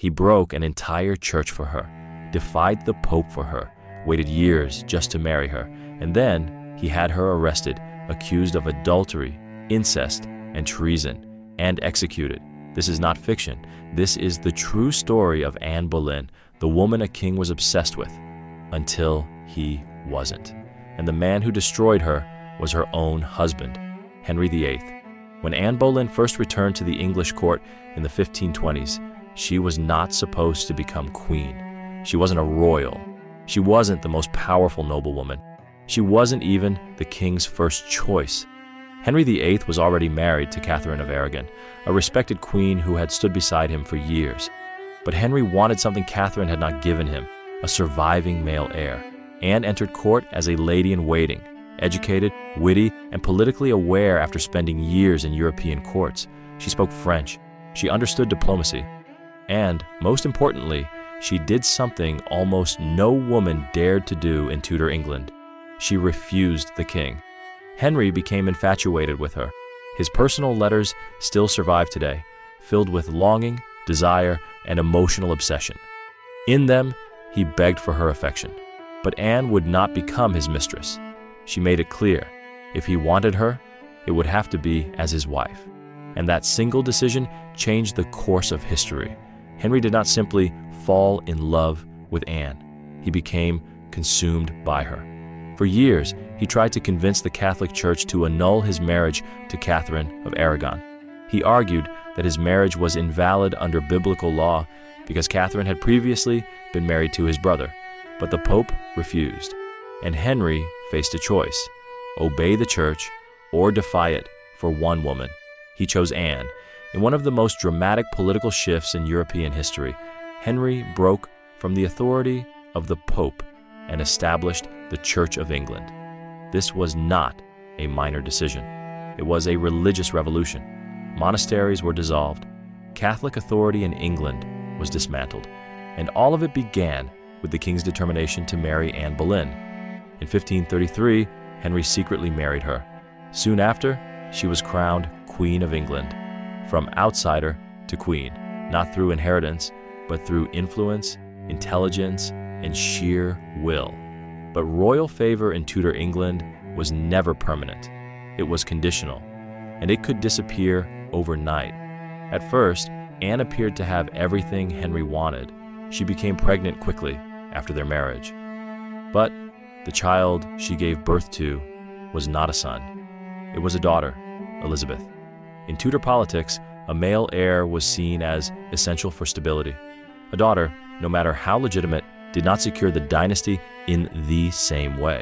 He broke an entire church for her, defied the Pope for her, waited years just to marry her, and then he had her arrested, accused of adultery, incest, and treason, and executed. This is not fiction. This is the true story of Anne Boleyn, the woman a king was obsessed with, until he wasn't. And the man who destroyed her was her own husband, Henry VIII. When Anne Boleyn first returned to the English court in the 1520s, she was not supposed to become queen. She wasn't a royal. She wasn't the most powerful noblewoman. She wasn't even the king's first choice. Henry VIII was already married to Catherine of Aragon, a respected queen who had stood beside him for years. But Henry wanted something Catherine had not given him, a surviving male heir. Anne entered court as a lady-in-waiting, educated, witty, and politically aware after spending years in European courts. She spoke French. She understood diplomacy. And, most importantly, she did something almost no woman dared to do in Tudor England. She refused the king. Henry became infatuated with her. His personal letters still survive today, filled with longing, desire, and emotional obsession. In them, he begged for her affection. But Anne would not become his mistress. She made it clear, if he wanted her, it would have to be as his wife. And that single decision changed the course of history. Henry did not simply fall in love with Anne. He became consumed by her. For years, he tried to convince the Catholic Church to annul his marriage to Catherine of Aragon. He argued that his marriage was invalid under biblical law because Catherine had previously been married to his brother. But the Pope refused, and Henry faced a choice: obey the church or defy it for one woman. He chose Anne. In one of the most dramatic political shifts in European history, Henry broke from the authority of the Pope and established the Church of England. This was not a minor decision. It was a religious revolution. Monasteries were dissolved. Catholic authority in England was dismantled. And all of it began with the king's determination to marry Anne Boleyn. In 1533, Henry secretly married her. Soon after, she was crowned Queen of England. From outsider to queen, not through inheritance, but through influence, intelligence, and sheer will. But royal favor in Tudor England was never permanent. It was conditional, and it could disappear overnight. At first, Anne appeared to have everything Henry wanted. She became pregnant quickly after their marriage. But the child she gave birth to was not a son. It was a daughter, Elizabeth. In Tudor politics, a male heir was seen as essential for stability. A daughter, no matter how legitimate, did not secure the dynasty in the same way.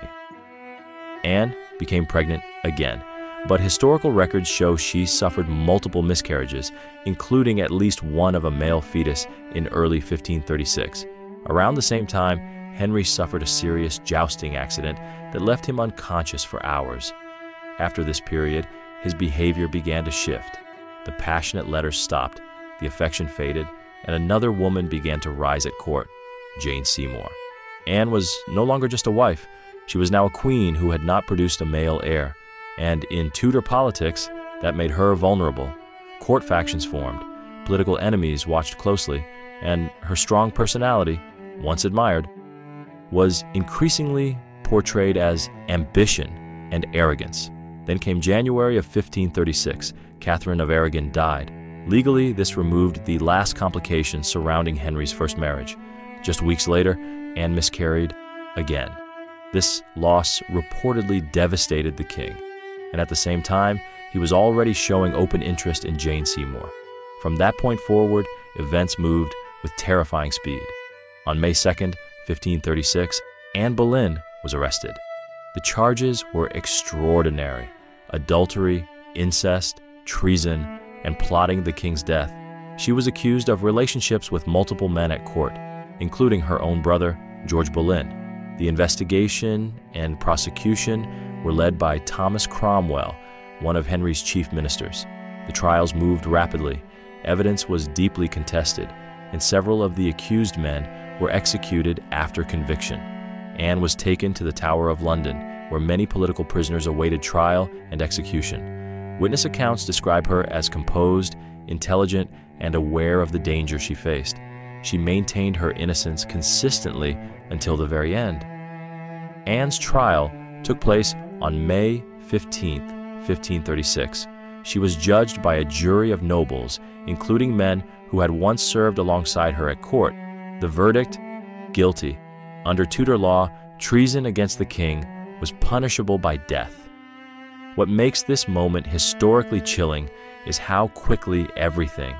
Anne became pregnant again, but historical records show she suffered multiple miscarriages, including at least one of a male fetus in early 1536. Around the same time, Henry suffered a serious jousting accident that left him unconscious for hours. After this period, his behavior began to shift. The passionate letters stopped, the affection faded, and another woman began to rise at court, Jane Seymour. Anne was no longer just a wife. She was now a queen who had not produced a male heir. And in Tudor politics, that made her vulnerable. Court factions formed, political enemies watched closely, and her strong personality, once admired, was increasingly portrayed as ambition and arrogance. Then came January of 1536. Catherine of Aragon died. Legally, this removed the last complications surrounding Henry's first marriage. Just weeks later, Anne miscarried again. This loss reportedly devastated the king, and at the same time, he was already showing open interest in Jane Seymour. From that point forward, events moved with terrifying speed. On May 2nd, 1536, Anne Boleyn was arrested. The charges were extraordinary: adultery, incest, treason, and plotting the king's death. She was accused of relationships with multiple men at court, including her own brother, George Boleyn. The investigation and prosecution were led by Thomas Cromwell, one of Henry's chief ministers. The trials moved rapidly. Evidence was deeply contested, and several of the accused men were executed after conviction. Anne was taken to the Tower of London, where many political prisoners awaited trial and execution. Witness accounts describe her as composed, intelligent, and aware of the danger she faced. she maintained her innocence consistently until the very end. Anne's trial took place on May 15, 1536. She was judged by a jury of nobles, including men who had once served alongside her at court. The verdict: guilty. Under Tudor law, treason against the king was punishable by death. What makes this moment historically chilling is how quickly everything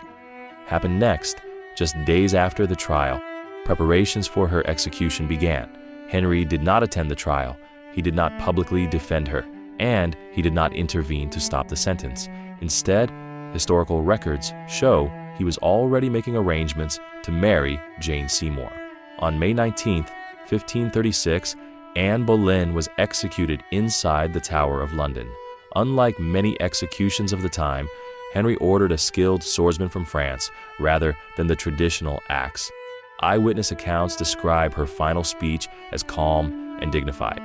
happened next. Just days after the trial, preparations for her execution began. Henry did not attend the trial, he did not publicly defend her, and he did not intervene to stop the sentence. Instead, historical records show he was already making arrangements to marry Jane Seymour. On May 19, 1536, Anne Boleyn was executed inside the Tower of London. Unlike many executions of the time, Henry ordered a skilled swordsman from France rather than the traditional axe. Eyewitness accounts describe her final speech as calm and dignified.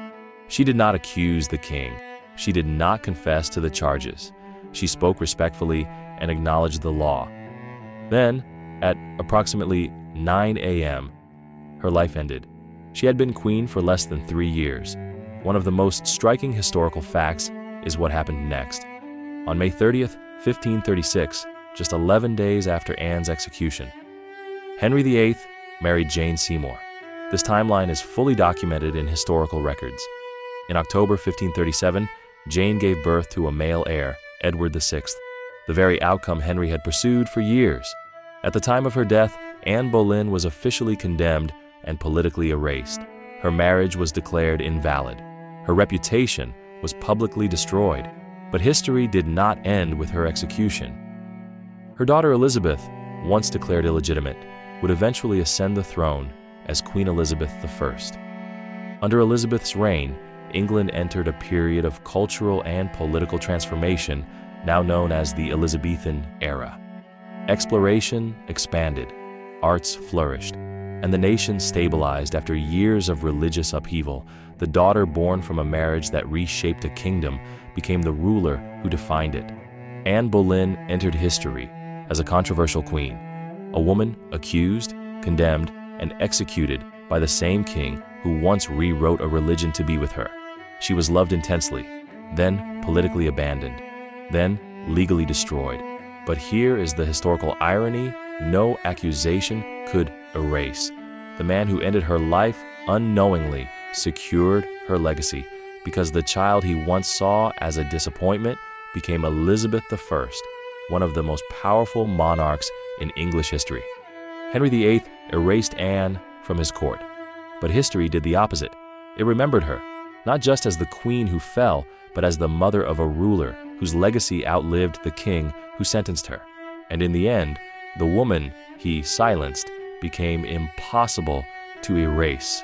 She did not accuse the king. She did not confess to the charges. She spoke respectfully and acknowledged the law. Then, at approximately 9 a.m., her life ended. She had been queen for less than 3 years. One of the most striking historical facts is what happened next. On May 30th, 1536, just 11 days after Anne's execution, Henry VIII married Jane Seymour. This timeline is fully documented in historical records. In October 1537, Jane gave birth to a male heir, Edward VI, the very outcome Henry had pursued for years. At the time of her death, Anne Boleyn was officially condemned and politically erased. Her marriage was declared invalid. Her reputation was publicly destroyed. But history did not end with her execution. Her daughter Elizabeth, once declared illegitimate, would eventually ascend the throne as Queen Elizabeth I. Under Elizabeth's reign, England entered a period of cultural and political transformation, now known as the Elizabethan era. Exploration expanded, arts flourished, and the nation stabilized after years of religious upheaval. The daughter born from a marriage that reshaped a kingdom became the ruler who defined it. Anne Boleyn entered history as a controversial queen, a woman accused, condemned, and executed by the same king who once rewrote a religion to be with her. She was loved intensely, then politically abandoned, then legally destroyed. But here is the historical irony no accusation could erase. The man who ended her life unknowingly secured her legacy, because the child he once saw as a disappointment became Elizabeth I, one of the most powerful monarchs in English history. Henry VIII erased Anne from his court, but history did the opposite. It remembered her, not just as the queen who fell, but as the mother of a ruler whose legacy outlived the king who sentenced her. And in the end, the woman he silenced became impossible to erase.